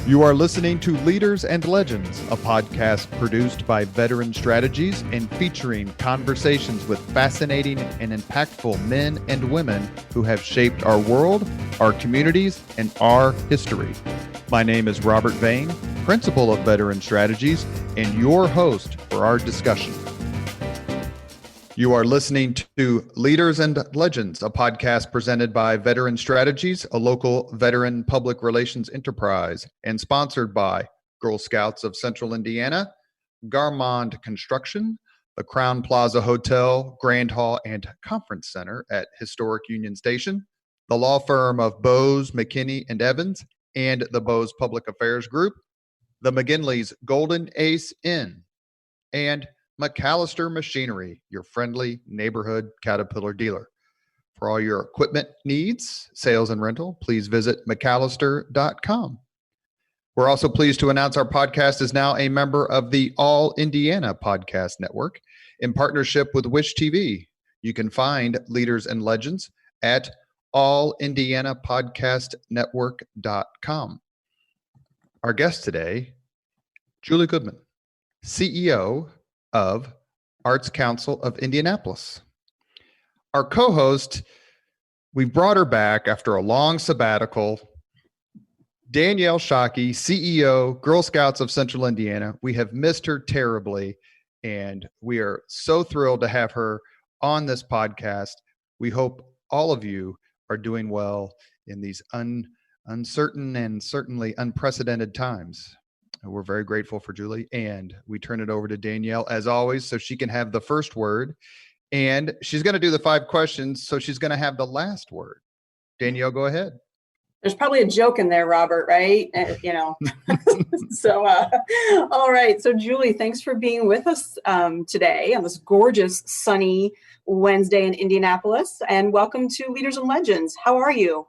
You are listening to Leaders and Legends, a podcast produced by Veteran Strategies and featuring conversations with fascinating and impactful men and women who have shaped our world, our communities, and our history. My name is Robert Vane, Principal of Veteran Strategies, and your host for our discussion. You are listening to Leaders and Legends, a podcast presented by Veteran Strategies, a local veteran public relations enterprise, and sponsored by Girl Scouts of Central Indiana, Garmond Construction, the Crown Plaza Hotel, Grand Hall, and Conference Center at Historic Union Station, the law firm of Bose, McKinney, and Evans, and the Bose Public Affairs Group, the McGinley's Golden Ace Inn, and McAllister Machinery, your friendly neighborhood Caterpillar dealer. For all your equipment needs, sales and rental, please visit McAllister.com. We're also pleased to announce our podcast is now a member of the All Indiana Podcast Network in partnership with Wish TV. You can find Leaders and Legends at allindianapodcastnetwork.com. Our guest today, Julie Goodman, CEO of Arts Council of Indianapolis. Our co-host, we brought her back after a long sabbatical, Danielle Shockey, CEO, Girl Scouts of Central Indiana. We have missed her terribly, and we are so thrilled to have her on this podcast. We hope all of you are doing well in these uncertain and certainly unprecedented times. We're very grateful for Julie, and we turn it over to Danielle as always so she can have the first word, and she's going to do the 5 questions, so she's going to have the last word. Danielle, go ahead. There's probably a joke in there, Robert, right? So, all right. So Julie, thanks for being with us today on this gorgeous sunny Wednesday in Indianapolis, and welcome to Leaders and Legends. How are you?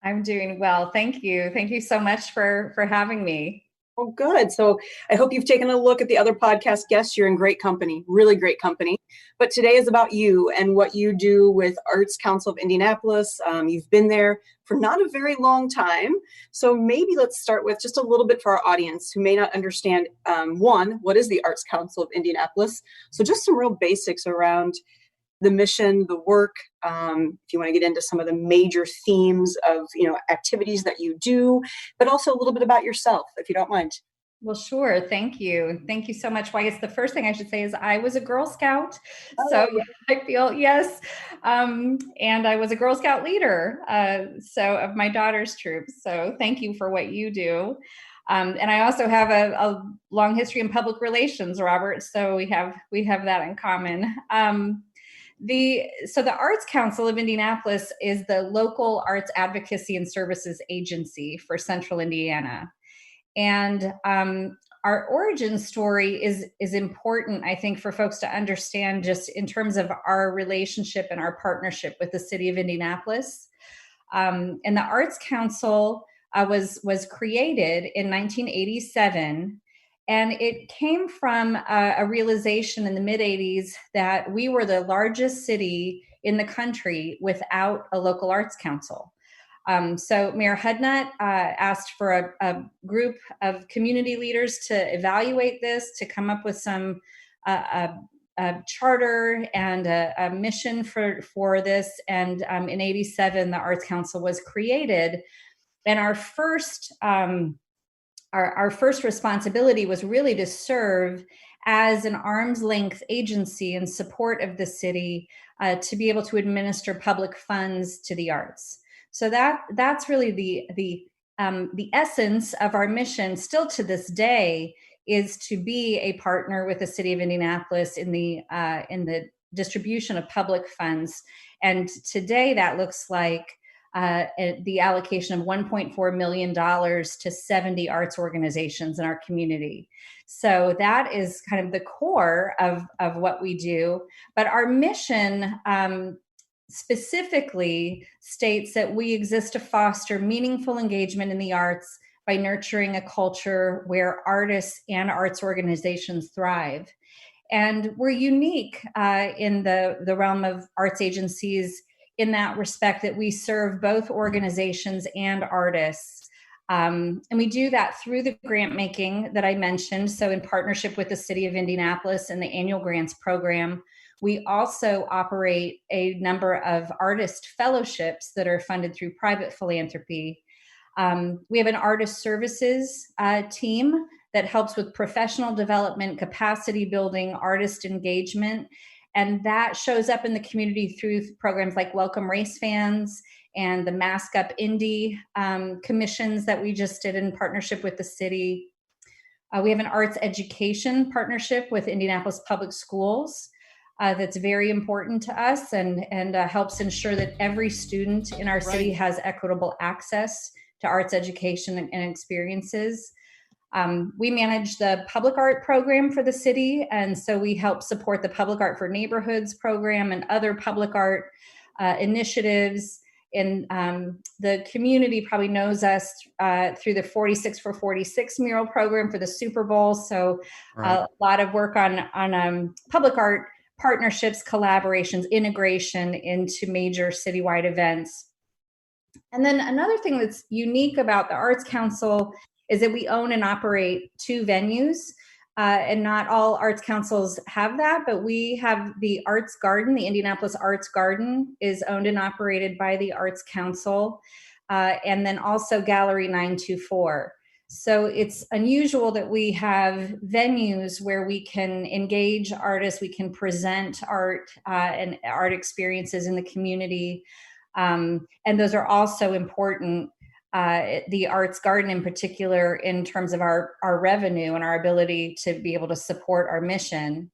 I'm doing well. Thank you. Thank you so much for having me. Oh, good. So I hope you've taken a look at the other podcast guests. You're in great company, really great company. But today is about you and what you do with Arts Council of Indianapolis. You've been there for not a very long time. So maybe let's start with just a little bit for our audience who may not understand, one, what is the Arts Council of Indianapolis? So just some real basics around the mission, the work, if you want to get into some of the major themes of, activities that you do, but also a little bit about yourself, if you don't mind. Well, sure. Thank you. Thank you so much. Well, I guess the first thing I should say is I was a Girl Scout. So I feel, yes. And I was a Girl Scout leader, of my daughter's troop. So thank you for what you do. And I also have a long history in public relations, Robert. So we have that in common. The Arts Council of Indianapolis is the local arts advocacy and services agency for Central Indiana. And our origin story is important, I think, for folks to understand just in terms of our relationship and our partnership with the city of Indianapolis. And the Arts Council was created in 1987. And it came from a realization in the mid-'80s that we were the largest city in the country without a local arts council. So Mayor Hudnut asked for a group of community leaders to evaluate this, to come up with some a charter and a mission for this. And in '87, the Arts Council was created. And our first responsibility was really to serve as an arm's length agency in support of the city to be able to administer public funds to the arts. So that's really the essence of our mission still to this day, is to be a partner with the city of Indianapolis in the distribution of public funds. And today that looks like the allocation of $1.4 million to 70 arts organizations in our community. So that is kind of the core of what we do. But our mission specifically states that we exist to foster meaningful engagement in the arts by nurturing a culture where artists and arts organizations thrive. And we're unique in the realm of arts agencies in that respect, that we serve both organizations and artists And we do that through the grant making that I mentioned. So in partnership with the city of Indianapolis and the annual grants program, we also operate a number of artist fellowships that are funded through private philanthropy. We have an artist services team that helps with professional development, capacity building, artist engagement. And that shows up in the community through programs like Welcome Race Fans and the Mask Up Indy commissions that we just did in partnership with the city. We have an arts education partnership with Indianapolis Public Schools that's very important to us and helps ensure that every student in our city has equitable access to arts education and experiences. We manage the public art program for the city, and so we help support the Public Art for Neighborhoods program and other public art initiatives. And the community probably knows us through the 46 for 46 mural program for the Super Bowl. So a lot of work on public art partnerships, collaborations, integration into major citywide events. And then another thing that's unique about the Arts Council is that we own and operate 2 venues. And not all arts councils have that, but we have the Arts Garden. The Indianapolis Arts Garden is owned and operated by the Arts Council, and then also Gallery 924. So it's unusual that we have venues where we can engage artists, we can present art and art experiences in the community. And those are also important. The Arts Garden in particular, in terms of our revenue and our ability to be able to support our mission.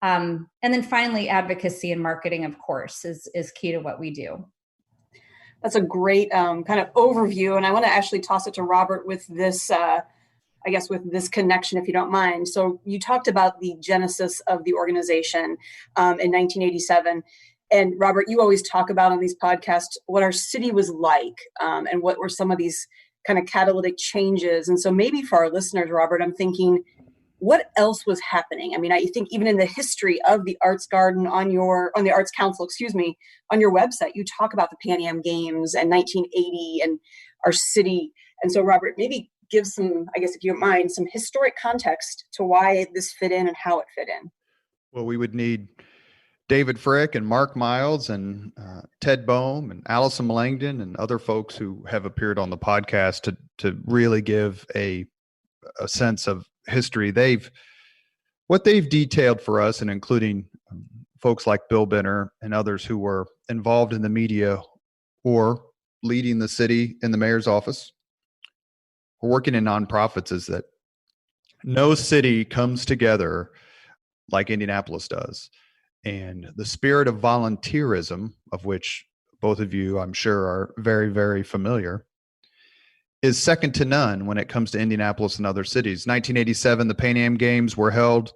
And then finally, advocacy and marketing, of course, is key to what we do. That's a great kind of overview. And I want to actually toss it to Robert with this, with this connection, if you don't mind. So you talked about the genesis of the organization in 1987. And Robert, you always talk about on these podcasts what our city was like and what were some of these kind of catalytic changes. And so maybe for our listeners, Robert, I'm thinking, what else was happening? I mean, I think even in the history of the Arts Garden on the Arts Council, on your website, you talk about the Pan Am Games and 1980 and our city. And so, Robert, maybe give some, if you don't mind, some historic context to why this fit in and how it fit in. Well, we would need David Frick and Mark Miles and Ted Boehm and Allison Langdon and other folks who have appeared on the podcast to really give a sense of history. What they've detailed for us, and including folks like Bill Benner and others who were involved in the media or leading the city in the mayor's office or working in nonprofits, is that no city comes together like Indianapolis does. And the spirit of volunteerism, of which both of you, I'm sure, are very, very familiar, is second to none when it comes to Indianapolis and other cities. 1987, the Pan Am Games were held,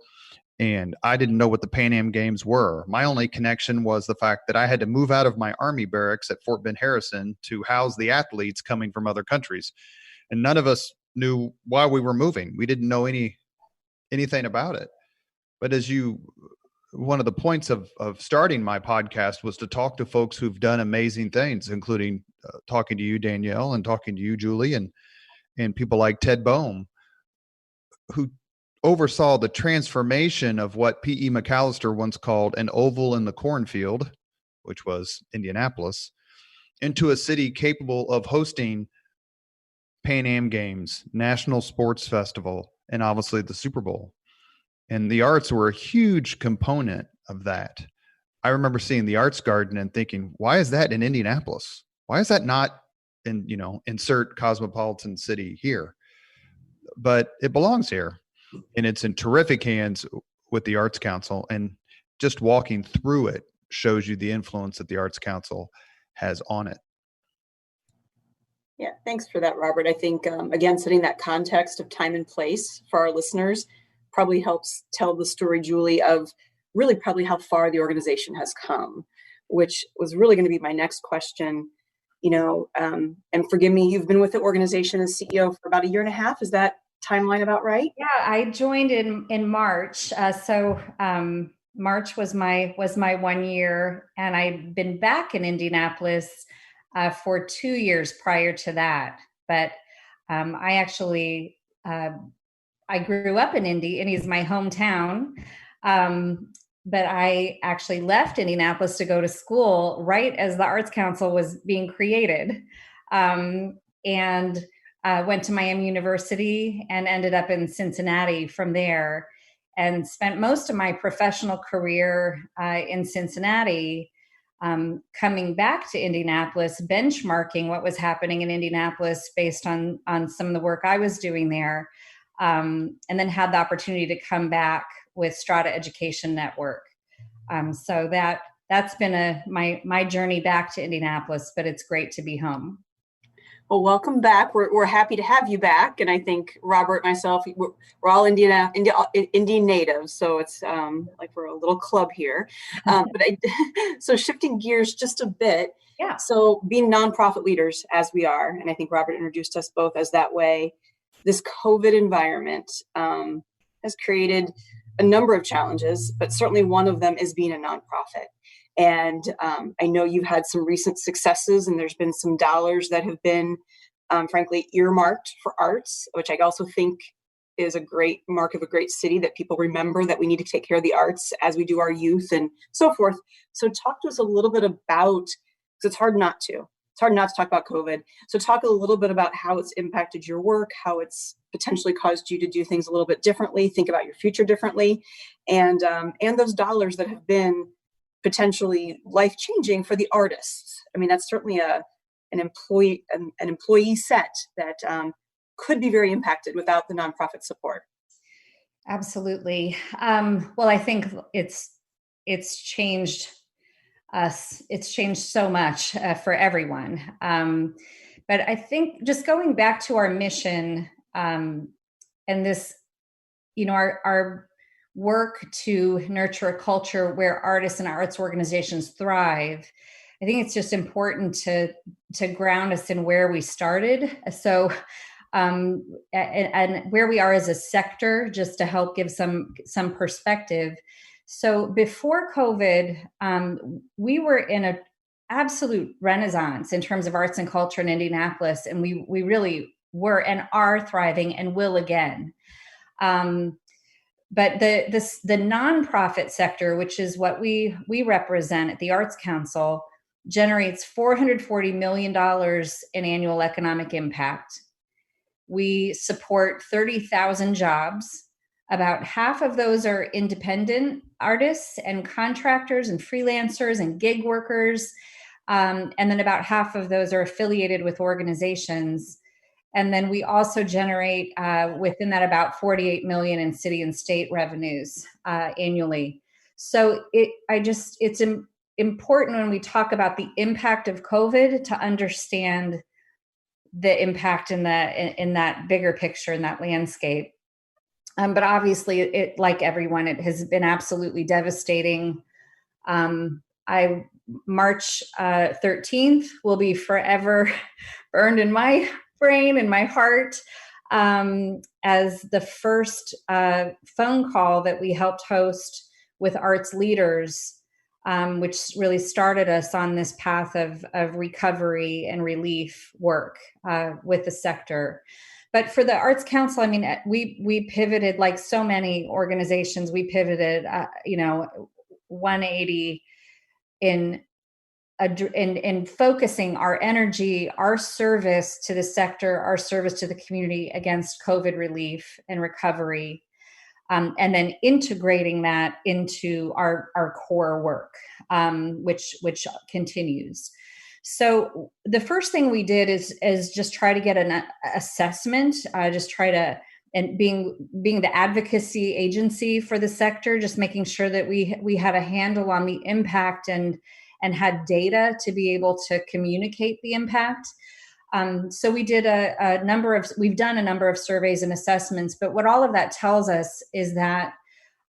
and I didn't know what the Pan Am Games were. My only connection was the fact that I had to move out of my Army barracks at Fort Ben Harrison to house the athletes coming from other countries. And none of us knew why we were moving. We didn't know anything about it. But one of the points of starting my podcast was to talk to folks who've done amazing things, including talking to you, Danielle, and talking to you, Julie, and people like Ted Boehm, who oversaw the transformation of what P.E. McAllister once called an oval in the cornfield, which was Indianapolis, into a city capable of hosting Pan Am Games, National Sports Festival, and obviously the Super Bowl. And the arts were a huge component of that. I remember seeing the Arts Garden and thinking, why is that in Indianapolis? Why is that not in, insert cosmopolitan city here? But it belongs here, and it's in terrific hands with the Arts Council. And just walking through it shows you the influence that the Arts Council has on it. Yeah, thanks for that, Robert. I think, again, setting that context of time and place for our listeners probably helps tell the story, Julie, of really probably how far the organization has come, which was really going to be my next question. And forgive me, you've been with the organization as CEO for about 1.5 years. Is that timeline about right? Yeah, I joined in March. March was my 1 year, and I'd been back in Indianapolis for 2 years prior to that. But I actually, I grew up in Indy. Indy is my hometown. But I actually left Indianapolis to go to school right as the Arts Council was being created. And went to Miami University and ended up in Cincinnati from there, and spent most of my professional career in Cincinnati, coming back to Indianapolis, benchmarking what was happening in Indianapolis based on some of the work I was doing there, and then had the opportunity to come back with Strata Education Network. So that's been my journey back to Indianapolis, but it's great to be home. Well, welcome back. We're happy to have you back, and I think Robert and myself, we're all Indy natives, so it's like we're a little club here. So shifting gears just a bit. Yeah. So being nonprofit leaders as we are, and I think Robert introduced us both as that way, this COVID environment has created a number of challenges, but certainly one of them is being a nonprofit. And I know you've had some recent successes, and there's been some dollars that have been, frankly, earmarked for arts, which I also think is a great mark of a great city, that people remember that we need to take care of the arts as we do our youth and so forth. So talk to us a little bit about, because it's hard not to. It's hard not to talk about COVID. So talk a little bit about how it's impacted your work, how it's potentially caused you to do things a little bit differently, think about your future differently, and those dollars that have been potentially life-changing for the artists. I mean, that's certainly an employee set that could be very impacted without the nonprofit support. Absolutely. Well, I think it's changed us. It's changed so much for everyone. But I think just going back to our mission, and this, our work to nurture a culture where artists and arts organizations thrive. I think it's just important to ground us in where we started. So, and where we are as a sector, just to help give some perspective. So before COVID, we were in an absolute renaissance in terms of arts and culture in Indianapolis, and we really were and are thriving and will again. But the nonprofit sector, which is what we represent at the Arts Council, generates $440 million in annual economic impact. We support 30,000 jobs. About half of those are independent artists and contractors and freelancers and gig workers. And then about half of those are affiliated with organizations. And then we also generate within that about 48 million in city and state revenues annually. So it's important when we talk about the impact of COVID to understand the impact in that bigger picture, in that landscape. But obviously, it, like everyone, it has been absolutely devastating. March 13th will be forever burned in my brain and my heart as the first phone call that we helped host with arts leaders, which really started us on this path of recovery and relief work with the sector. But for the Arts Council, I mean, we pivoted, like so many organizations. We pivoted, 180 in focusing our energy, our service to the sector, our service to the community against COVID relief and recovery, and then integrating that into our core work, which continues. So the first thing we did is just try to get an assessment, and being the advocacy agency for the sector, just making sure that we had a handle on the impact and had data to be able to communicate the impact. So we did we've done a number of surveys and assessments, but what all of that tells us is that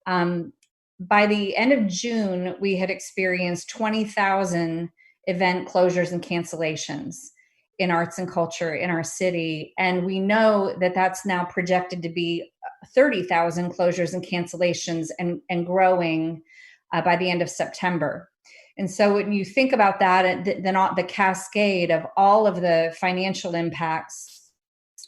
by the end of June, we had experienced 20,000 event closures and cancellations in arts and culture in our city. And we know that that's now projected to be 30,000 closures and cancellations and growing by the end of September. And so when you think about that, then the cascade of all of the financial impacts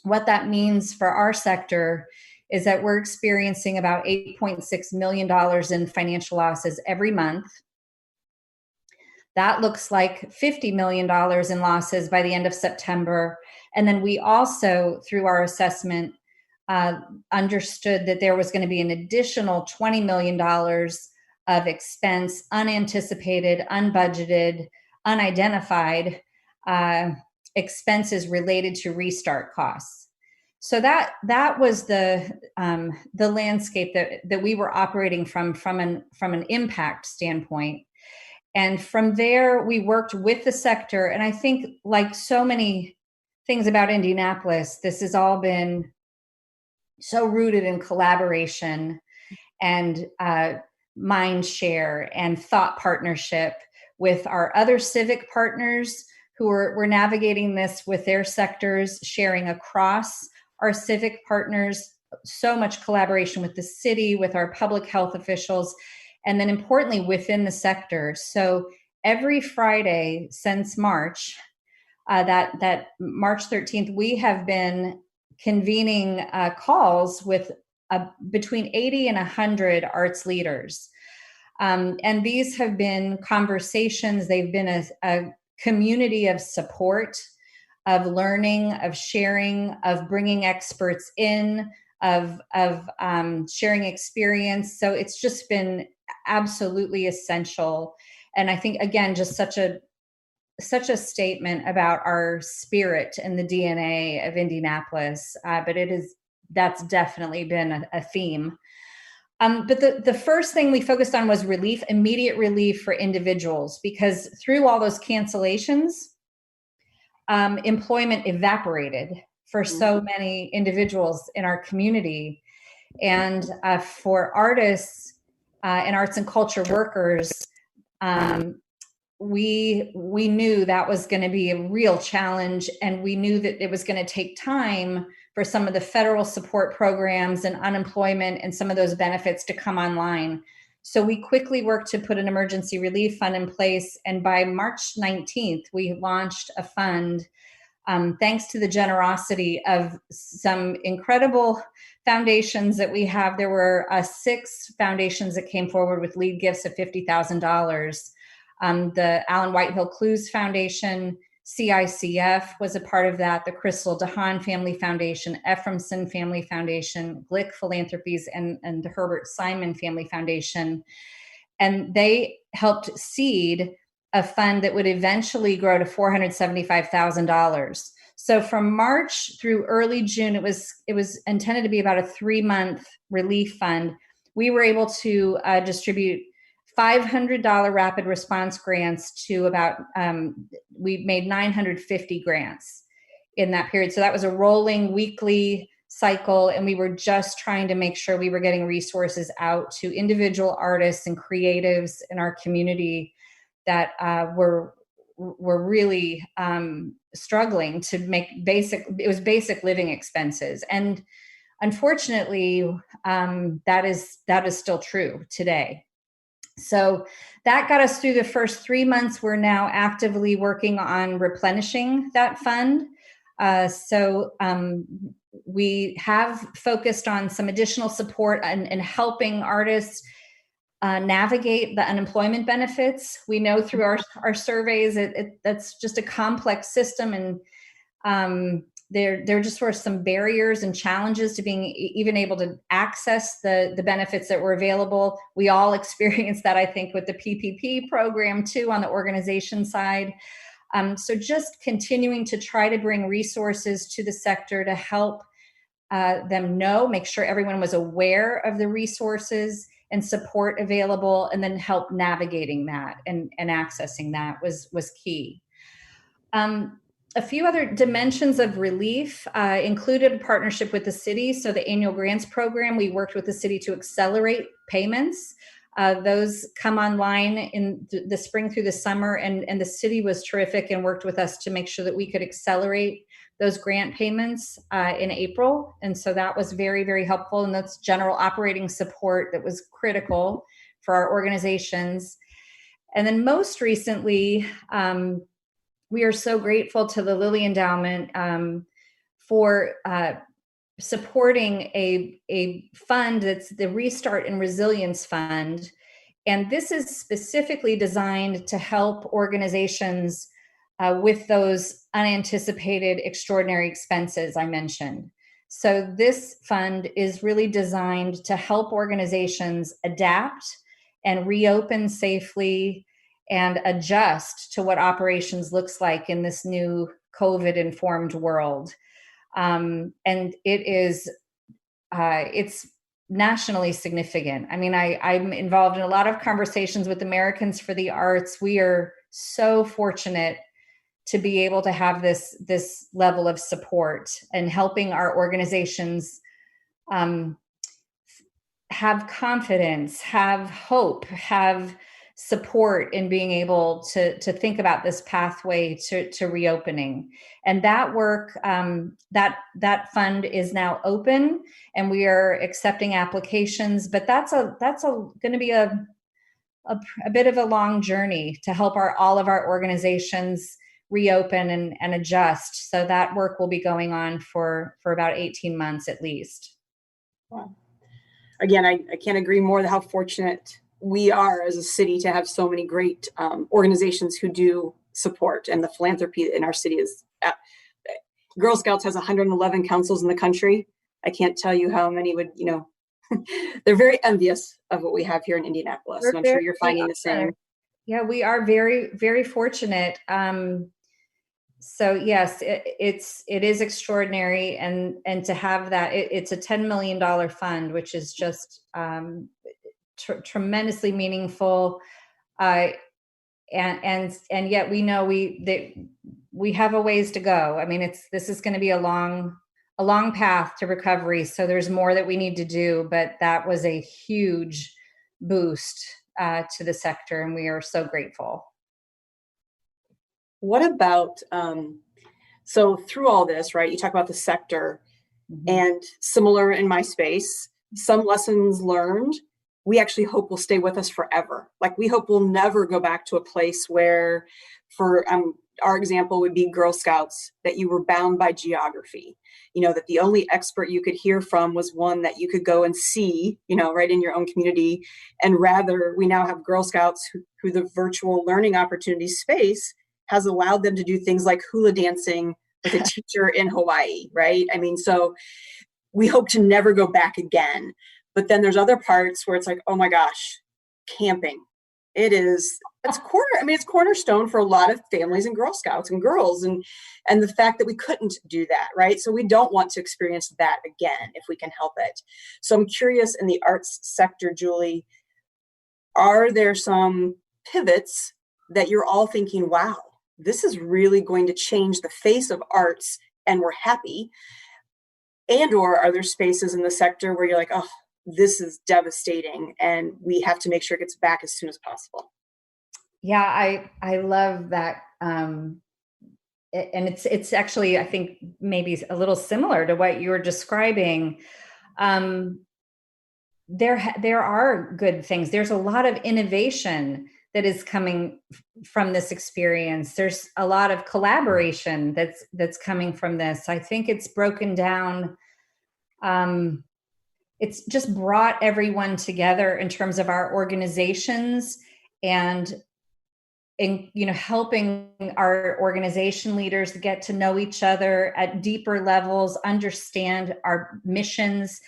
what that means for our sector is that we're experiencing about $8.6 million in financial losses every month. That looks like $50 million in losses by the end of September. And then we also, through our assessment, understood that there was going to be an additional $20 million of expense, unanticipated, unbudgeted, unidentified expenses related to restart costs. So that was the landscape that we were operating from an impact standpoint. And from there, we worked with the sector. And I think, like so many things about Indianapolis, this has all been so rooted in collaboration and mind share and thought partnership with our other civic partners who were navigating this with their sectors, sharing across our civic partners, so much collaboration with the city, with our public health officials, and then importantly within the sector. So every Friday since March, that March 13th, we have been convening calls with between 80 and 100 arts leaders. And these have been conversations. They've been a community of support, of learning, of sharing, of bringing experts in, of sharing experience. So it's just been absolutely essential. And I think, again, just such a statement about our spirit and the DNA of Indianapolis. But that's definitely been a theme. But the first thing we focused on was relief, immediate relief for individuals, because through all those cancellations, employment evaporated for so many individuals in our community. And for artists and arts and culture workers, we knew that was going to be a real challenge, and we knew that it was going to take time for some of the federal support programs and unemployment and some of those benefits to come online. So we quickly worked to put an emergency relief fund in place, and by March 19th, we launched a fund thanks to the generosity of some incredible foundations that we have. There were 6 foundations that came forward with lead gifts of $50,000. The Alan Whitehill Clues Foundation, CICF was a part of that, the Crystal DeHaan Family Foundation, Ephraimson Family Foundation, Glick Philanthropies, and the Herbert Simon Family Foundation. And they helped seed a fund that would eventually grow to $475,000. So from March through early June, it was intended to be about a 3-month relief fund. We were able to distribute $500 rapid response grants to about, we made 950 grants in that period. So that was a rolling weekly cycle. And we were just trying to make sure we were getting resources out to individual artists and creatives in our community that were really struggling to make basic living expenses. And unfortunately, that is still true today. So that got us through the first 3 months. We're now actively working on replenishing that fund. So we have focused on some additional support and helping artists navigate the unemployment benefits. We know through our surveys that's just a complex system, and there just were some barriers and challenges to being even able to access the benefits that were available. We all experienced that, I think, with the PPP program too on the organization side. So just continuing to try to bring resources to the sector to help them know, make sure everyone was aware of the resources and support available, and then help navigating that and accessing that was key. A few other dimensions of relief included a partnership with the city. So the annual grants program, we worked with the city to accelerate payments. Those come online in the spring through the summer, and the city was terrific and worked with us to make sure that we could accelerate those grant payments in April. And so that was very, very helpful. And that's general operating support that was critical for our organizations. And then most recently, we are so grateful to the Lilly Endowment for supporting a fund that's the Restart and Resilience Fund. And this is specifically designed to help organizations with those unanticipated extraordinary expenses I mentioned. So this fund is really designed to help organizations adapt and reopen safely and adjust to what operations looks like in this new COVID-informed world. And it's nationally significant. I mean, I'm involved in a lot of conversations with Americans for the Arts. We are so fortunate to be able to have this level of support and helping our organizations have confidence, have hope, have support in being able to think about this pathway to reopening. And that work, that fund is now open, and we are accepting applications. But that's going to be a bit of a long journey to help all of our organizations reopen and adjust. So that work will be going on for about 18 months at least. Wow. Again, I can't agree more how fortunate we are as a city to have so many great organizations who do support, and the philanthropy in our city is. Girl Scouts has 111 councils in the country. I can't tell you how many would, they're very envious of what we have here in Indianapolis. And I'm sure you're finding the same. Yeah, we are very, very fortunate. So yes, it is extraordinary, and to have that, it's a $10 million fund, which is just tremendously meaningful, and yet we know we have a ways to go. I mean, this is going to be a long path to recovery. So there's more that we need to do, but that was a huge boost to the sector, and we are so grateful. What about, so through all this, right, you talk about the sector, and similar in my space, some lessons learned, we actually hope will stay with us forever. Like, we hope we'll never go back to a place where, for our example would be Girl Scouts, that you were bound by geography, that the only expert you could hear from was one that you could go and see, right in your own community. And rather, we now have Girl Scouts who the virtual learning opportunity space has allowed them to do things like hula dancing with a teacher in Hawaii, right? I mean, so we hope to never go back again. But then there's other parts where it's like, oh my gosh, camping. It's cornerstone for a lot of families and Girl Scouts and girls, and the fact that we couldn't do that, right? So we don't want to experience that again if we can help it. So I'm curious, in the arts sector, Julie, are there some pivots that you're all thinking, wow, this is really going to change the face of arts, and we're happy? And or are there spaces in the sector where you're like, oh, this is devastating, and we have to make sure it gets back as soon as possible? Yeah, I love that. And it's actually, I think, maybe a little similar to what you were describing. There are good things. There's a lot of innovation that is coming from this experience. There's a lot of collaboration that's coming from this. I think it's broken down. It's just brought everyone together in terms of our organizations, and helping our organization leaders get to know each other at deeper levels, understand our missions,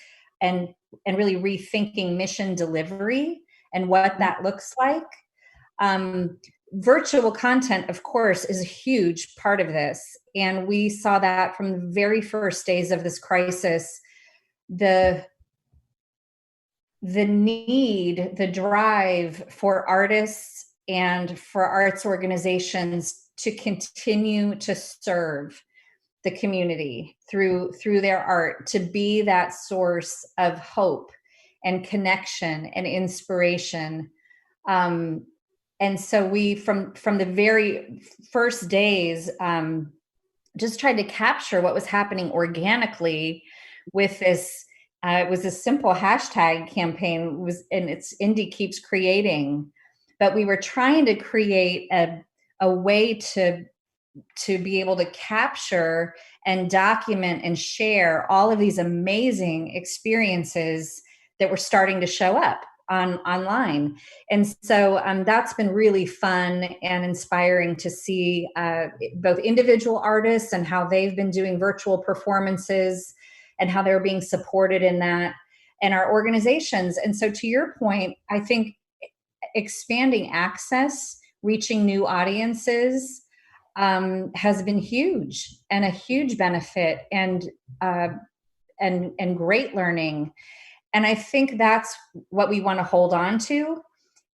and really rethinking mission delivery and what that looks like. Virtual content, of course, is a huge part of this. And we saw that from the very first days of this crisis. The need, the drive for artists and for arts organizations to continue to serve the community through their art, to be that source of hope and connection and inspiration. And so we, from the very first days, just tried to capture what was happening organically with this. It was a simple hashtag campaign, and it's Indy Keeps Creating. But we were trying to create a way to to be able to capture and document and share all of these amazing experiences that were starting to show up online. And so that's been really fun and inspiring to see both individual artists and how they've been doing virtual performances and how they're being supported in that, and our organizations. And so to your point, I think expanding access, reaching new audiences has been huge and a huge benefit and great learning. And I think that's what we want to hold on to,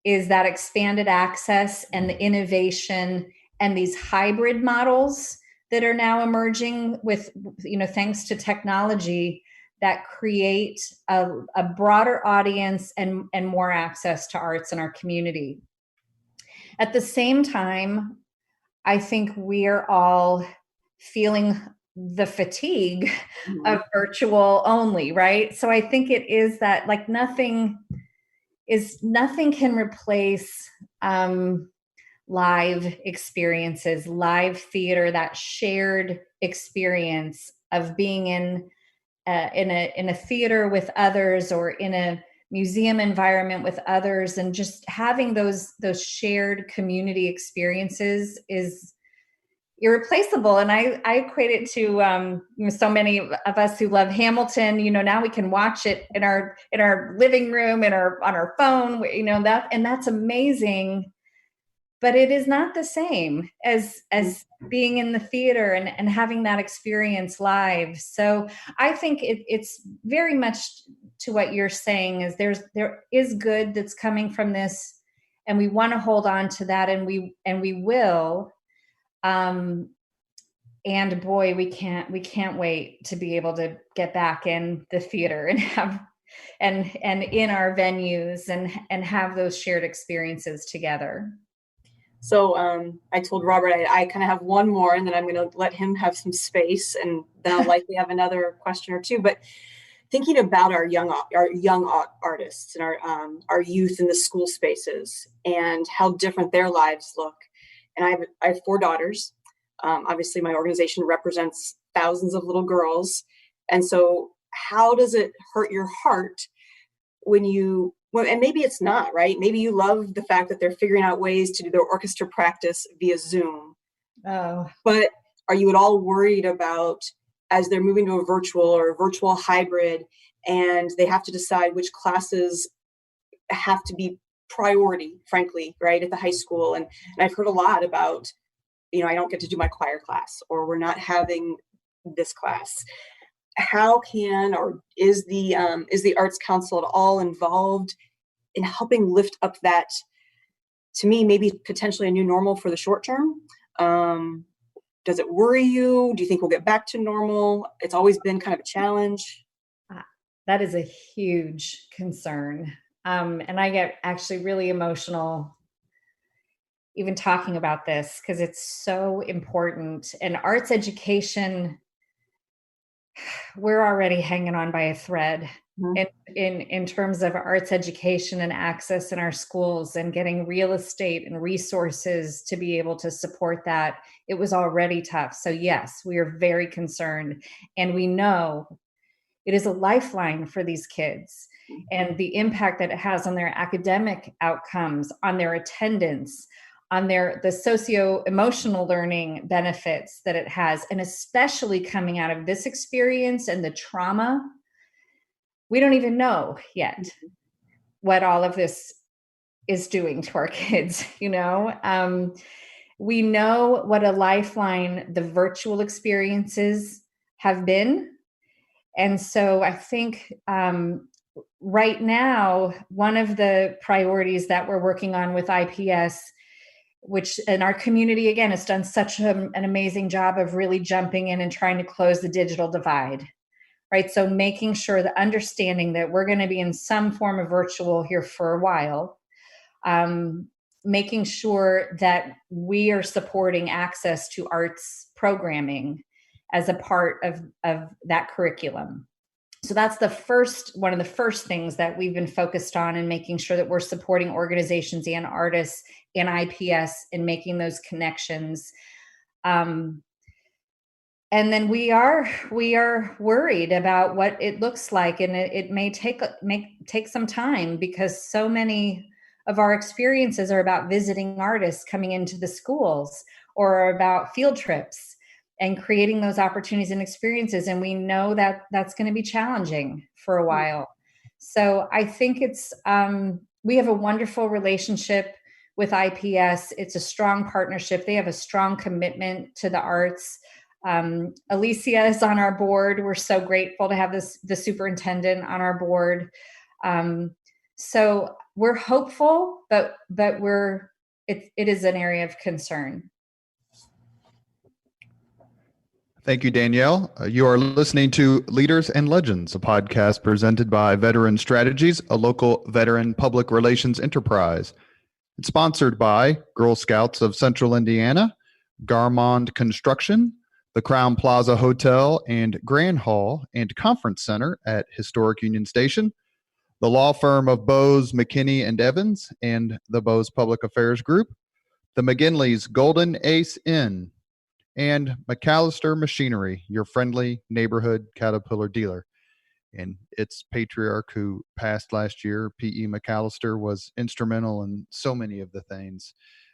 is that expanded access and the innovation and these hybrid models that are now emerging with, thanks to technology, that create a broader audience and more access to arts in our community. At the same time, I think we're all feeling the fatigue of virtual only, right? So I think it is that, like, nothing can replace live experiences, live theater, that shared experience of being in a theater with others, or in a museum environment with others, and just having those shared community experiences is irreplaceable. And I equate it to so many of us who love Hamilton. Now we can watch it in our living room, on our phone. That's amazing. But it is not the same as being in the theater and having that experience live. So I think it's very much to what you're saying, is there is good that's coming from this, and we want to hold on to that, and we will. And boy, we can't wait to be able to get back in the theater and have and in our venues and have those shared experiences together. So I told Robert I kind of have one more, and then I'm going to let him have some space, and then I'll likely have another question or two. But thinking about our young artists and our youth in the school spaces and how different their lives look. And I have 4 daughters. Obviously, my organization represents thousands of little girls. And so how does it hurt your heart and maybe it's not, right? Maybe you love the fact that they're figuring out ways to do their orchestra practice via Zoom. Oh. But are you at all worried about, as they're moving to a virtual or a virtual hybrid, and they have to decide which classes have to be priority, frankly, right, at the high school? And I've heard a lot about, I don't get to do my choir class, or we're not having this class. How is the Arts Council at all involved in helping lift up that, to me, maybe potentially a new normal for the short term? Does it worry you? Do you think we'll get back to normal? It's always been kind of a challenge. That is a huge concern. And I get actually really emotional even talking about this, because it's so important. And arts education, we're already hanging on by a thread in terms of arts education and access in our schools, and getting real estate and resources to be able to support that. It was already tough. So yes, we are very concerned, and we know it is a lifeline for these kids, and the impact that it has on their academic outcomes, on their attendance, on the socio-emotional learning benefits that it has, and especially coming out of this experience and the trauma. We don't even know yet what all of this is doing to our kids. We know what a lifeline the virtual experiences have been. And so I think right now, one of the priorities that we're working on with IPS, which in our community, again, has done such an amazing job of really jumping in and trying to close the digital divide, right? So making sure, the understanding that we're going to be in some form of virtual here for a while, making sure that we are supporting access to arts programming as a part of that curriculum. So that's one of the first things that we've been focused on, and making sure that we're supporting organizations and artists in IPS and making those connections. And then we are worried about what it looks like, and it may take some time, because so many of our experiences are about visiting artists coming into the schools, or about field trips and creating those opportunities and experiences. And we know that that's going to be challenging for a while. So I think we have a wonderful relationship with IPS. It's a strong partnership. They have a strong commitment to the arts. Alicia is on our board. We're so grateful to have the superintendent on our board. So we're hopeful, but it is an area of concern. Thank you, Danielle. You are listening to Leaders and Legends, a podcast presented by Veteran Strategies, a local veteran public relations enterprise. It's sponsored by Girl Scouts of Central Indiana, Garmond Construction, the Crown Plaza Hotel and Grand Hall and Conference Center at Historic Union Station, the law firm of Bose, McKinney, and Evans, and the Bose Public Affairs Group, the McGinley's Golden Ace Inn, and McAllister Machinery, your friendly neighborhood Caterpillar dealer. And its patriarch, who passed last year, P.E. McAllister, was instrumental in so many of the things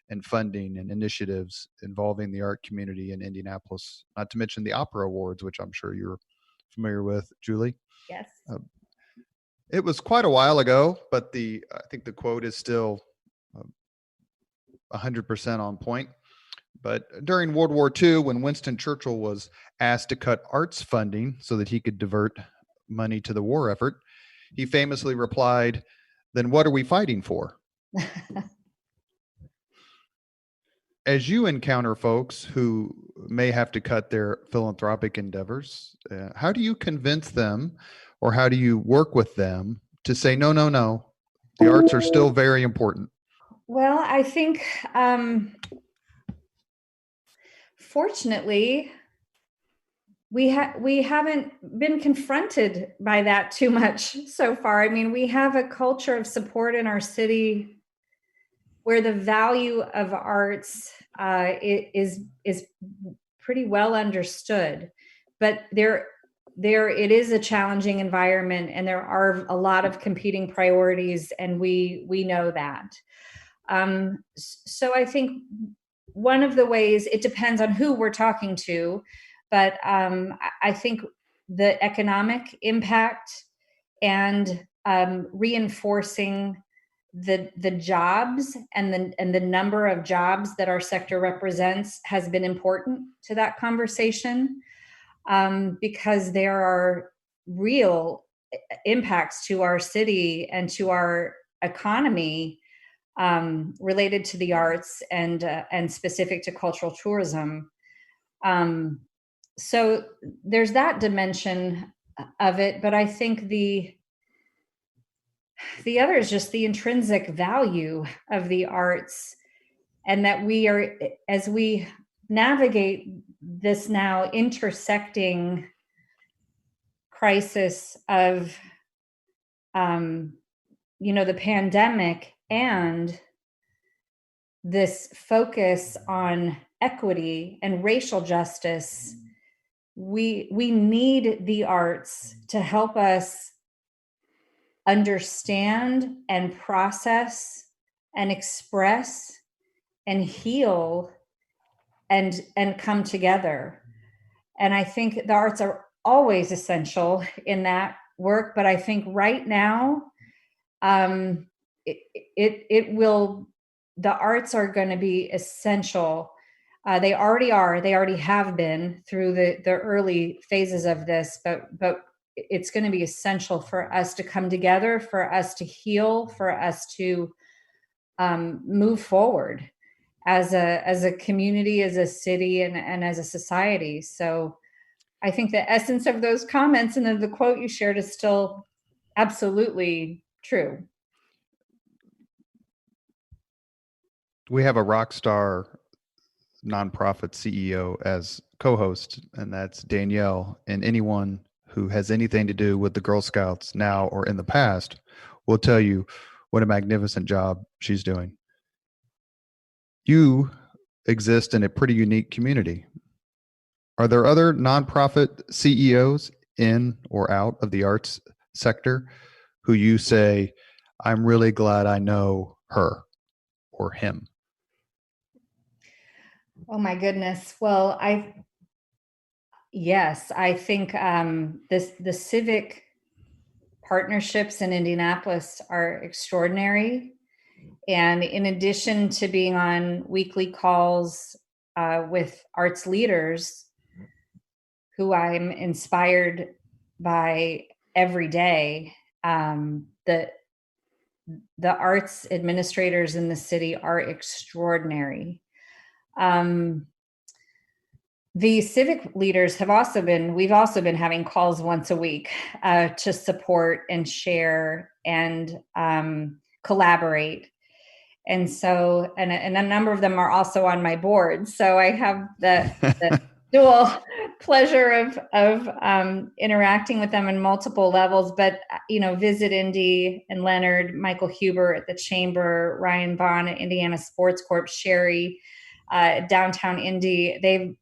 and funding and initiatives involving the art community in Indianapolis, not to mention the Opera Awards, which I'm sure you're familiar with, Julie. Yes. It was quite a while ago, but I think the quote is still 100% on point. But during World War II, when Winston Churchill was asked to cut arts funding so that he could divert money to the war effort, he famously replied, "Then what are we fighting for?" As you encounter folks who may have to cut their philanthropic endeavors, how do you convince them, or how do you work with them to say, no, the arts are still very important? Well, I think, fortunately, we haven't been confronted by that too much so far. I mean, we have a culture of support in our city where the value of arts is pretty well understood, but there it is a challenging environment, and there are a lot of competing priorities, and we know that. So I think one of the ways, it depends on who we're talking to, but I think the economic impact and reinforcing the jobs and the number of jobs that our sector represents has been important to that conversation, because there are real impacts to our city and to our economy related to the arts and specific to cultural tourism. So there's that dimension of it, but I think the other is just the intrinsic value of the arts, and that we are, as we navigate this now intersecting crisis of, the pandemic and this focus on equity and racial justice, we need the arts to help us understand and process and express and heal and come together. And I think the arts are always essential in that work, but I think right now the arts are going to be essential. They already have been through the early phases of this, but it's going to be essential for us to come together, for us to heal, for us to move forward as a community, as a city, and as a society. So I think the essence of those comments and then the quote you shared is still absolutely true. We have a rock star nonprofit CEO as co-host, and that's Danielle. And anyone who has anything to do with the Girl Scouts now or in the past will tell you what a magnificent job she's doing. You exist in a pretty unique community. Are there other nonprofit CEOs in or out of the arts sector who you say, I'm really glad I know her or him? Oh my goodness. Well, yes, I think the civic partnerships in Indianapolis are extraordinary. And in addition to being on weekly calls with arts leaders who I'm inspired by every day, the arts administrators in the city are extraordinary. The civic leaders we've also been having calls once a week to support and share and collaborate. And so, and a number of them are also on my board. So I have the dual pleasure of interacting with them in multiple levels. But, Visit Indy and Leonard, Michael Huber at the Chamber, Ryan Vaughn at Indiana Sports Corp, Sherry, downtown Indy,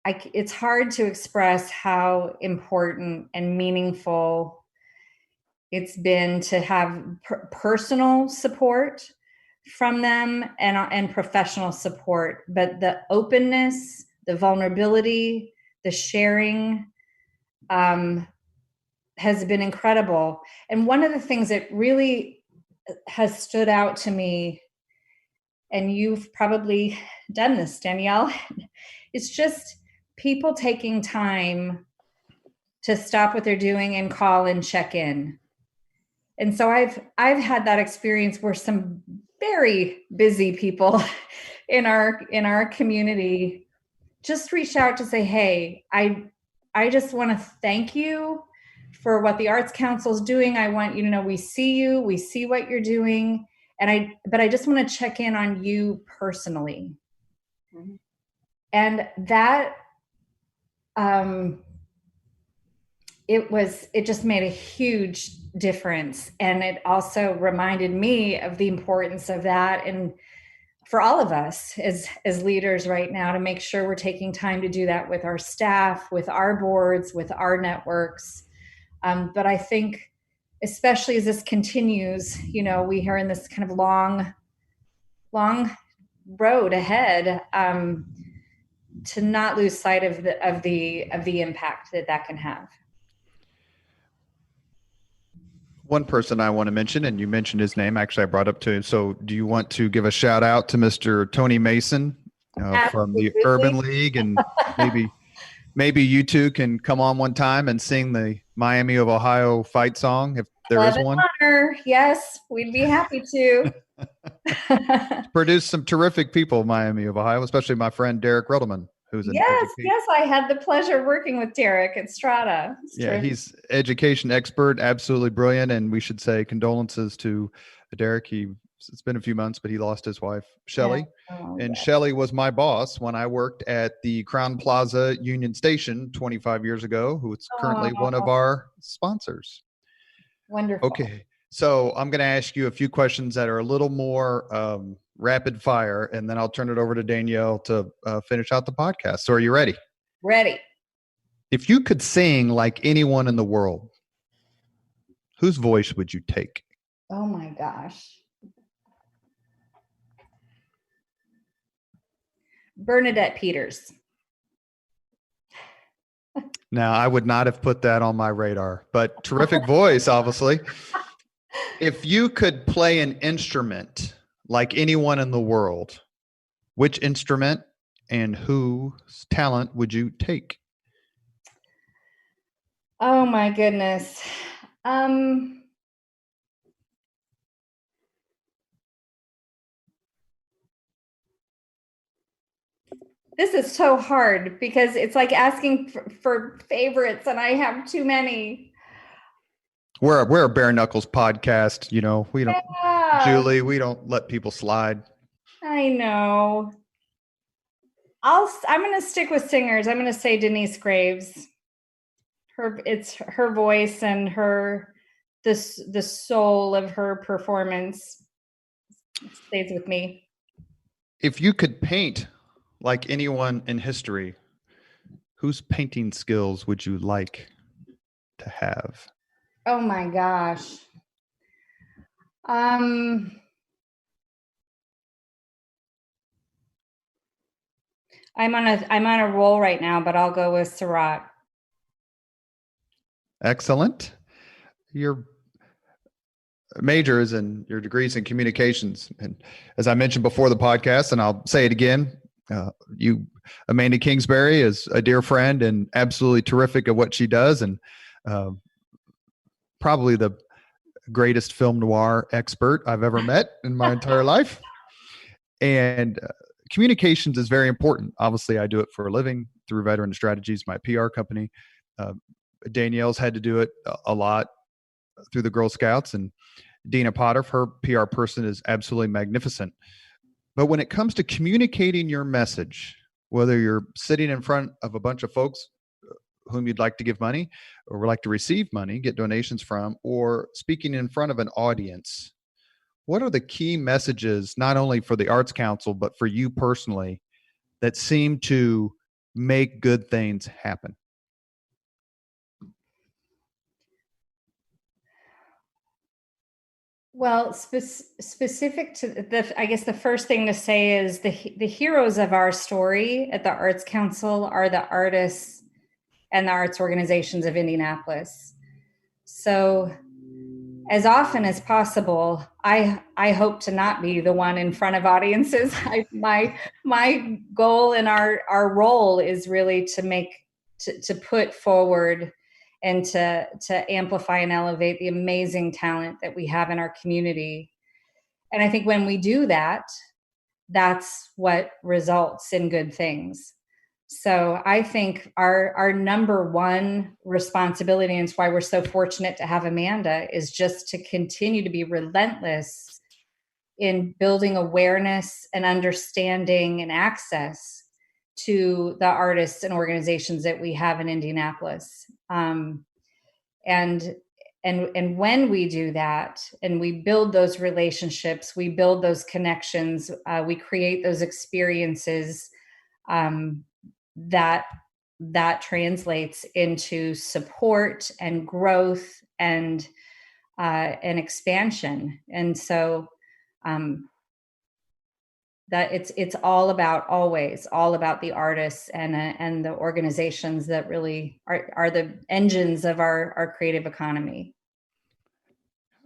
it's hard to express how important and meaningful it's been to have personal support from them and professional support, but the openness, the vulnerability, the sharing has been incredible. And one of the things that really has stood out to me, and you've probably done this, Danielle, it's just people taking time to stop what they're doing and call and check in. And so I've had that experience where some very busy people in our community just reached out to say, hey, I just want to thank you for what the Arts Council is doing. I want you to know we see you, we see what you're doing. But I just want to check in on you personally. Mm-hmm. And that, it just made a huge difference. And it also reminded me of the importance of that. And for all of us as leaders right now, to make sure we're taking time to do that with our staff, with our boards, with our networks. But I think, especially as this continues, we are in this kind of long road ahead, to not lose sight of the impact that can have. One person I want to mention, and you mentioned his name, actually I brought up to him. So do you want to give a shout out to Mr. Tony Mason from the Urban League, and maybe you two can come on one time and sing the Miami of Ohio fight song if there is one? Honor. Yes, we'd be happy to. Produce some terrific people, Miami of Ohio, especially my friend Derek Ruddleman, who's an Yes, I had the pleasure of working with Derek at Strata. He's education expert, absolutely brilliant, and we should say condolences to Derek. It's been a few months, but he lost his wife, Shelley. Shelley was my boss when I worked at the Crown Plaza Union Station 25 years ago, who is currently one of our sponsors. Wonderful. Okay. So I'm going to ask you a few questions that are a little more rapid fire, and then I'll turn it over to Danielle to finish out the podcast. So are you ready? Ready. If you could sing like anyone in the world, whose voice would you take? Oh my gosh. Bernadette Peters. Now, I would not have put that on my radar, but terrific voice, obviously. If you could play an instrument like anyone in the world, which instrument and whose talent would you take? Oh my goodness. This is so hard because it's like asking for favorites, and I have too many. We're a bare knuckles podcast, we don't, Julie, we don't let people slide. I know. I'm going to stick with singers. I'm going to say Denise Graves. It's her voice and the soul of her performance It stays with me. If you could paint like anyone in history, whose painting skills would you like to have? Oh my gosh. I'm on a roll right now, but I'll go with Seurat. Excellent. Your major is in your degrees in communications. And as I mentioned before the podcast, and I'll say it again, Amanda Kingsbury is a dear friend and absolutely terrific at what she does. And probably the greatest film noir expert I've ever met in my entire life. And communications is very important. Obviously, I do it for a living through Veteran Strategies, my PR company. Danielle's had to do it a lot through the Girl Scouts, and Dina Potter, her PR person, is absolutely magnificent. But when it comes to communicating your message, whether you're sitting in front of a bunch of folks whom you'd like to give money or would like to receive money, get donations from, or speaking in front of an audience, what are the key messages, not only for the Arts Council, but for you personally, that seem to make good things happen? Well, specific to I guess the first thing to say is the heroes of our story at the Arts Council are the artists and the arts organizations of Indianapolis. So as often as possible, I hope to not be the one in front of audiences. My goal and our role is really to put forward and to amplify and elevate the amazing talent that we have in our community. And I think when we do that, that's what results in good things. So I think our number one responsibility, and it's why we're so fortunate to have Amanda, is just to continue to be relentless in building awareness and understanding and access to the artists and organizations that we have in Indianapolis. And when we do that and we build those relationships, we build those connections, we create those experiences, that translates into support and growth and expansion. And so that it's always all about the artists and the organizations that really are the engines of our creative economy.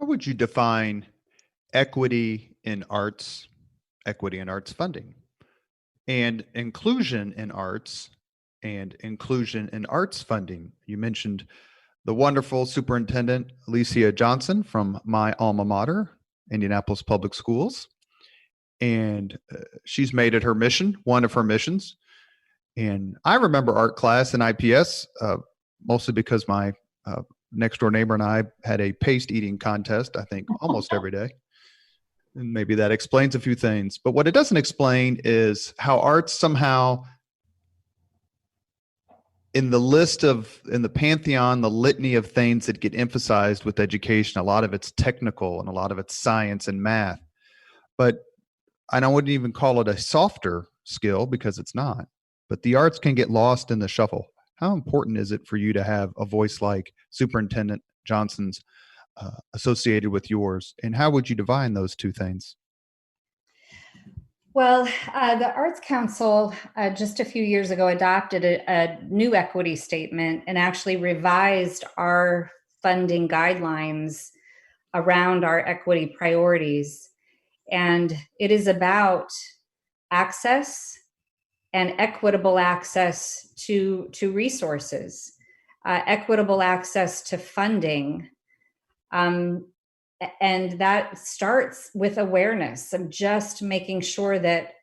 How would you define equity in arts funding, and inclusion in arts and inclusion in arts funding? You mentioned the wonderful Superintendent Alicia Johnson from my alma mater, Indianapolis Public Schools. And she's made it her mission, one of her missions. And I remember art class in IPS, mostly because my next door neighbor and I had a paste eating contest, I think almost every day. And maybe that explains a few things. But what it doesn't explain is how arts somehow, in the pantheon, the litany of things that get emphasized with education, a lot of it's technical and a lot of it's science and math. But I wouldn't even call it a softer skill, because it's not. But the arts can get lost in the shuffle. How important is it for you to have a voice like Superintendent Johnson's associated with yours? And how would you define those two things? Well, the Arts Council just a few years ago adopted a new equity statement and actually revised our funding guidelines around our equity priorities. And it is about access and equitable access to resources, equitable access to funding. And that starts with awareness of just making sure that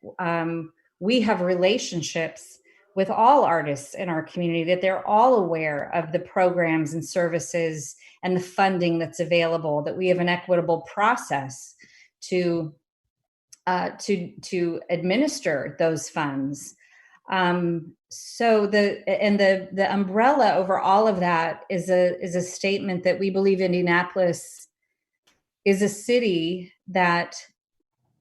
we have relationships with all artists in our community, that they're all aware of the programs and services and the funding that's available, that we have an equitable process to administer those funds. So the umbrella over all of that is a statement that we believe Indianapolis is a city that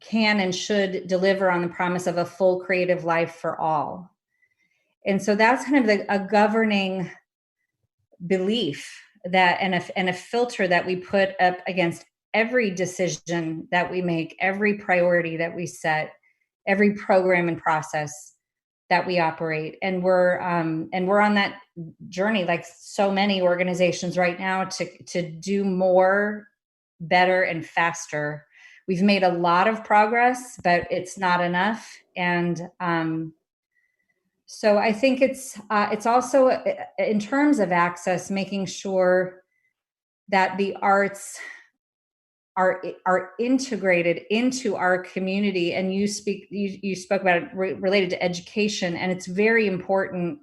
can and should deliver on the promise of a full creative life for all. And so that's kind of a governing belief that, and a filter that we put up against every decision that we make, every priority that we set, every program and process that we operate. And we're on that journey, like so many organizations right now, to do more, better, and faster. We've made a lot of progress, but it's not enough. And so I think it's also, in terms of access, making sure that the arts are integrated into our community. And you spoke about it related to education, and it's very important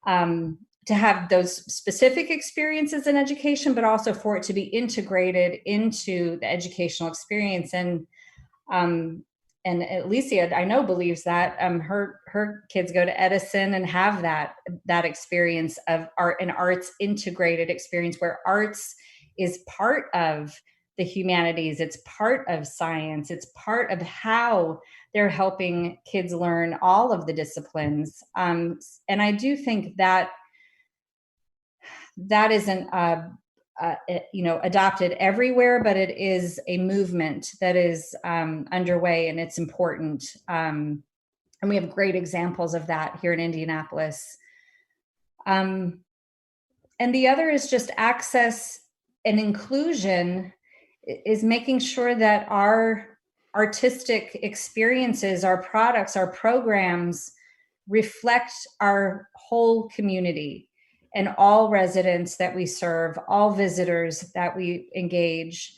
to have those specific experiences in education, but also for it to be integrated into the educational experience. And Alicia, I know, believes that her kids go to Edison and have that experience of an arts integrated experience, where arts is part of the humanities, it's part of science, it's part of how they're helping kids learn all of the disciplines. And I do think that isn't adopted everywhere, but it is a movement that is underway, and it's important. And we have great examples of that here in Indianapolis. And the other is just access and inclusion, is making sure that our artistic experiences, our products, our programs reflect our whole community and all residents that we serve, all visitors that we engage.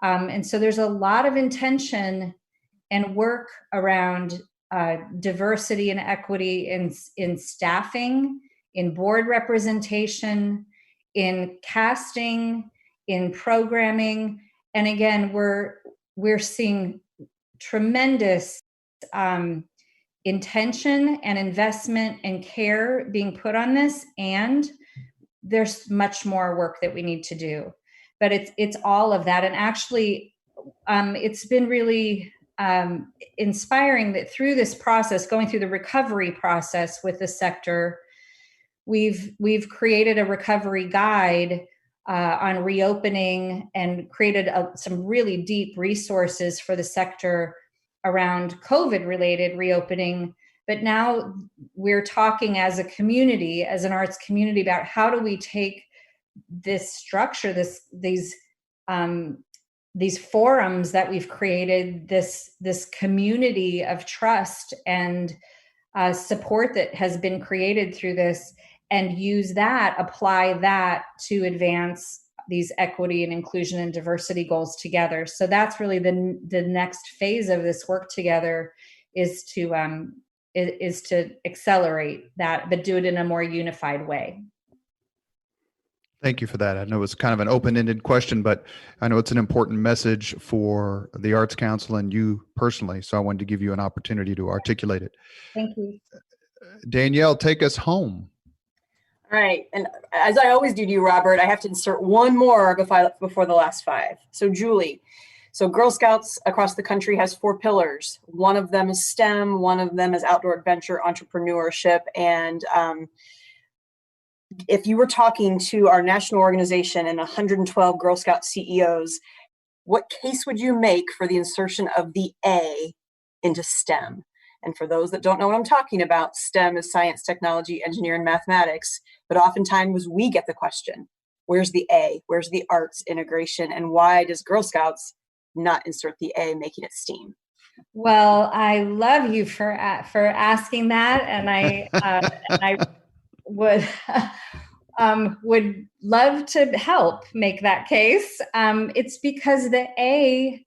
And so there's a lot of intention and work around diversity and equity in staffing, in board representation, in casting, in programming. And again, we're seeing tremendous intention and investment and care being put on this, and there's much more work that we need to do. But it's all of that. And actually, it's been really inspiring that through this process, going through the recovery process with the sector, we've created a recovery guide on reopening, and created some really deep resources for the sector around COVID-related reopening. But now we're talking as a community, as an arts community, about how do we take this structure, these forums that we've created, this community of trust and support that has been created through this, and apply that to advance these equity and inclusion and diversity goals together. So that's really the next phase of this work together, is to accelerate that, but do it in a more unified way. Thank you for that. I know it's kind of an open-ended question, but I know it's an important message for the Arts Council and you personally. So I wanted to give you an opportunity to articulate it. Thank you. Danielle, take us home. All right. And as I always do to you, Robert, I have to insert one more before the last five. So Julie, Girl Scouts across the country has 4 pillars. One of them is STEM, one of them is outdoor adventure, entrepreneurship. And if you were talking to our national organization and 112 Girl Scout CEOs, what case would you make for the insertion of the A into STEM? And for those that don't know what I'm talking about, STEM is science, technology, engineering, mathematics. But oftentimes we get the question, where's the A? Where's the arts integration? And why does Girl Scouts not insert the A, making it STEAM? Well, I love you for asking that. And I would love to help make that case. It's because the A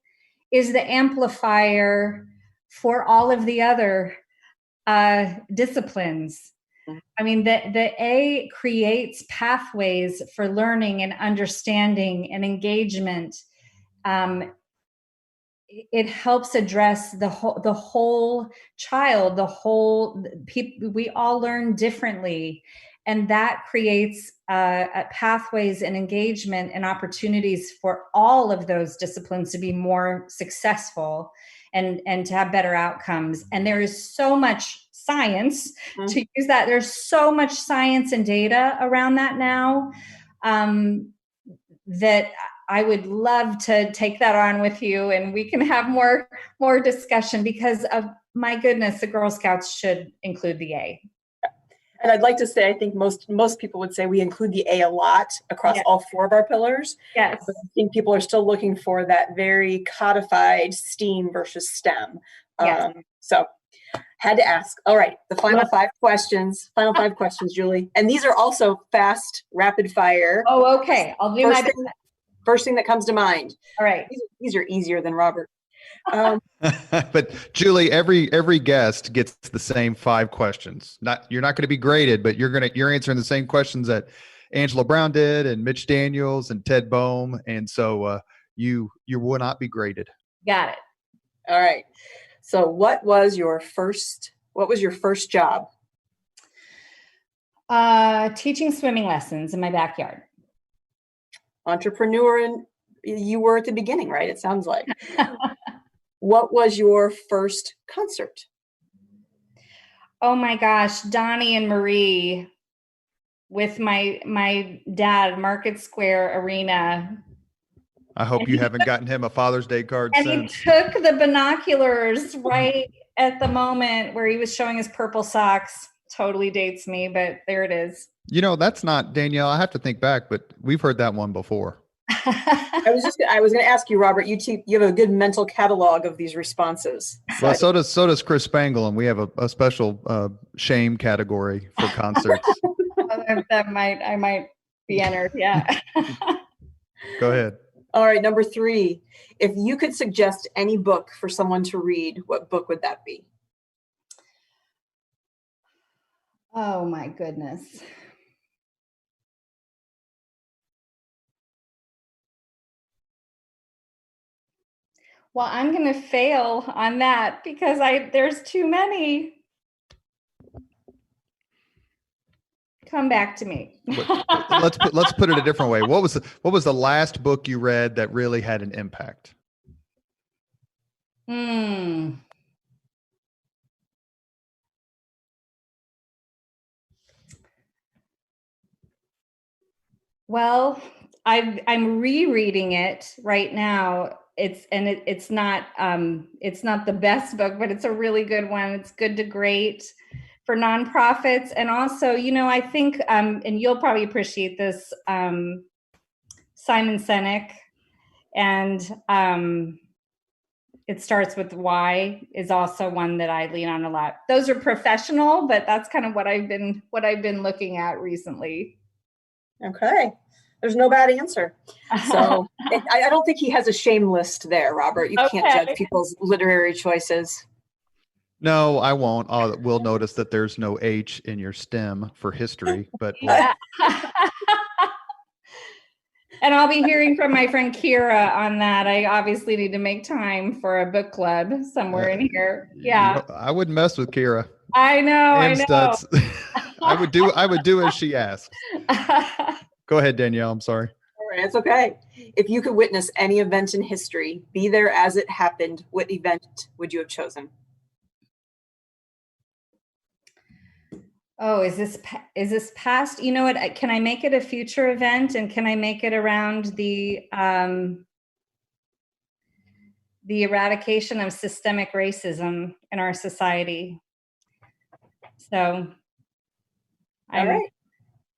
is the amplifier for all of the other disciplines. I mean, the A creates pathways for learning and understanding and engagement. It helps address the whole child, the whole people. We all learn differently, and that creates pathways and engagement and opportunities for all of those disciplines to be more successful. and to have better outcomes. And there is so much science to use that. There's so much science and data around that now, that I would love to take that on with you, and we can have more discussion, because of my goodness, the Girl Scouts should include the A. And I'd like to say, I think most people would say we include the A a lot across all 4 of our pillars. Yes. But I think people are still looking for that very codified STEAM versus STEM. Yes. So had to ask. All right, the final 5 questions. Final 5 questions, Julie. And these are also fast, rapid fire. Oh, okay. I'll do my best. First thing that comes to mind. All right. These are easier than Robert. But Julie, every guest gets the same 5 questions. You're not going to be graded, but you're answering the same questions that Angela Brown did, and Mitch Daniels and Ted Boehm, and so you will not be graded. Got it. All right. So what was your first job? Teaching swimming lessons in my backyard. Entrepreneur, and you were at the beginning, right? It sounds like. What was your first concert? Oh my gosh, Donnie and Marie with my dad, Market Square Arena. I hope you haven't gotten him a Father's Day card and since. He took the binoculars right at the moment where he was showing his purple socks. Totally dates me, but there it is. That's not Danielle. I have to think back, but we've heard that one before. I was going to ask you, Robert. You have a good mental catalog of these responses. Well, so does Chris Spangle, and we have a special shame category for concerts. I might be entered. Yeah. Go ahead. All right, number 3. If you could suggest any book for someone to read, what book would that be? Oh my goodness. Well, I'm going to fail on that because there's too many. Come back to me. Let's put it a different way. What was the last book you read that really had an impact? Well, I'm rereading it right now. It's not the best book, but it's a really good one. It's Good to Great for nonprofits. And also, I think, and you'll probably appreciate this, Simon Sinek, and It Starts With Why is also one that I lean on a lot. Those are professional, but that's kind of what I've been looking at recently. Okay. There's no bad answer. So I don't think he has a shame list there, Robert. You can't judge people's literary choices. No, I won't. We'll notice that there's no H in your STEM for history, but yeah. And I'll be hearing from my friend Kira on that. I obviously need to make time for a book club somewhere in here. Yeah. I wouldn't mess with Kira. I know. Studs. I would do as she asks. Go ahead, Danielle. I'm sorry. All right, it's okay. If you could witness any event in history, be there as it happened, what event would you have chosen? Oh, is this past? You know what? Can I make it a future event, and can I make it around the eradication of systemic racism in our society? So, all right.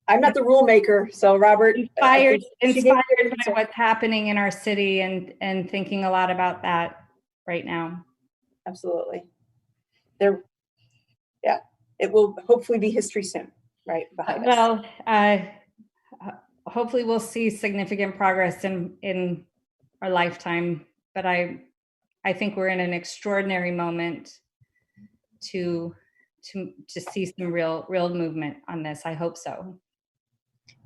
I'm not the rule maker, so Robert, inspired by what's happening in our city, and thinking a lot about that right now. Absolutely. It will hopefully be history soon, right? Behind us. Well, hopefully we'll see significant progress in our lifetime, but I think we're in an extraordinary moment to see some real movement on this. I hope so.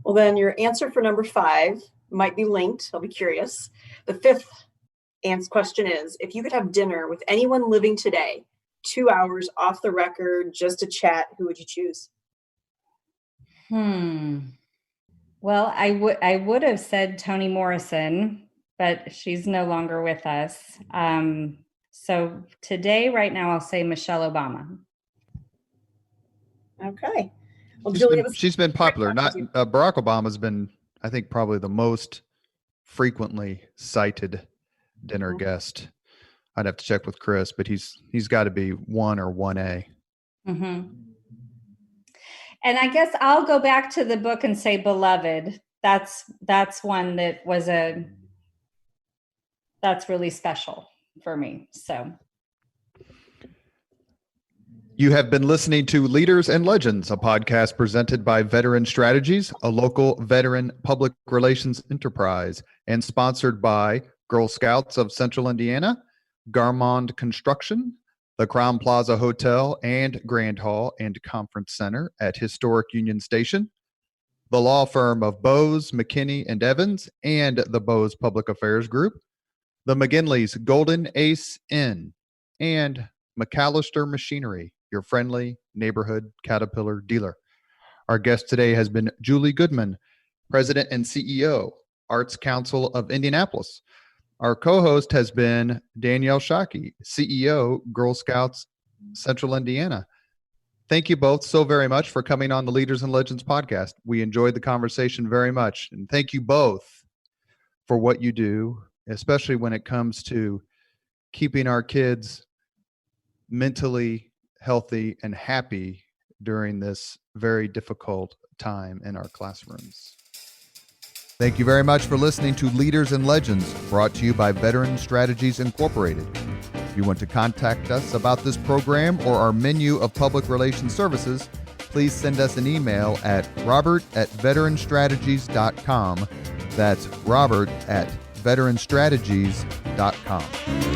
Well, then your answer for number 5 might be linked. I'll be curious. The 5th question is, if you could have dinner with anyone living today, 2 hours off the record, just a chat, who would you choose? Well, I would have said Toni Morrison, but she's no longer with us. So today, right now, I'll say Michelle Obama. Okay. Well, Julia, she's been popular. Not Barack Obama's been, I think, probably the most frequently cited dinner guest. I'd have to check with Chris, but he's got to be 1 or 1A. Mm-hmm. And I guess I'll go back to the book and say Beloved. That's one that was that's really special for me. So. You have been listening to Leaders and Legends, a podcast presented by Veteran Strategies, a local veteran public relations enterprise, and sponsored by Girl Scouts of Central Indiana, Garmond Construction, the Crown Plaza Hotel and Grand Hall and Conference Center at Historic Union Station, the law firm of Bose, McKinney, and Evans, and the Bose Public Affairs Group, the McGinley's Golden Ace Inn, and McAllister Machinery, your friendly neighborhood Caterpillar dealer. Our guest today has been Julie Goodman, President and CEO, Arts Council of Indianapolis. Our co-host has been Danielle Shockey, CEO, Girl Scouts Central Indiana. Thank you both so very much for coming on the Leaders and Legends podcast. We enjoyed the conversation very much. And thank you both for what you do, especially when it comes to keeping our kids mentally healthy and happy during this very difficult time in our classrooms. Thank you very much for listening to Leaders and Legends, brought to you by Veteran Strategies Incorporated. If you want to contact us about this program or our menu of public relations services, please send us an email at robert@veteranstrategies.com. That's robert@veteranstrategies.com.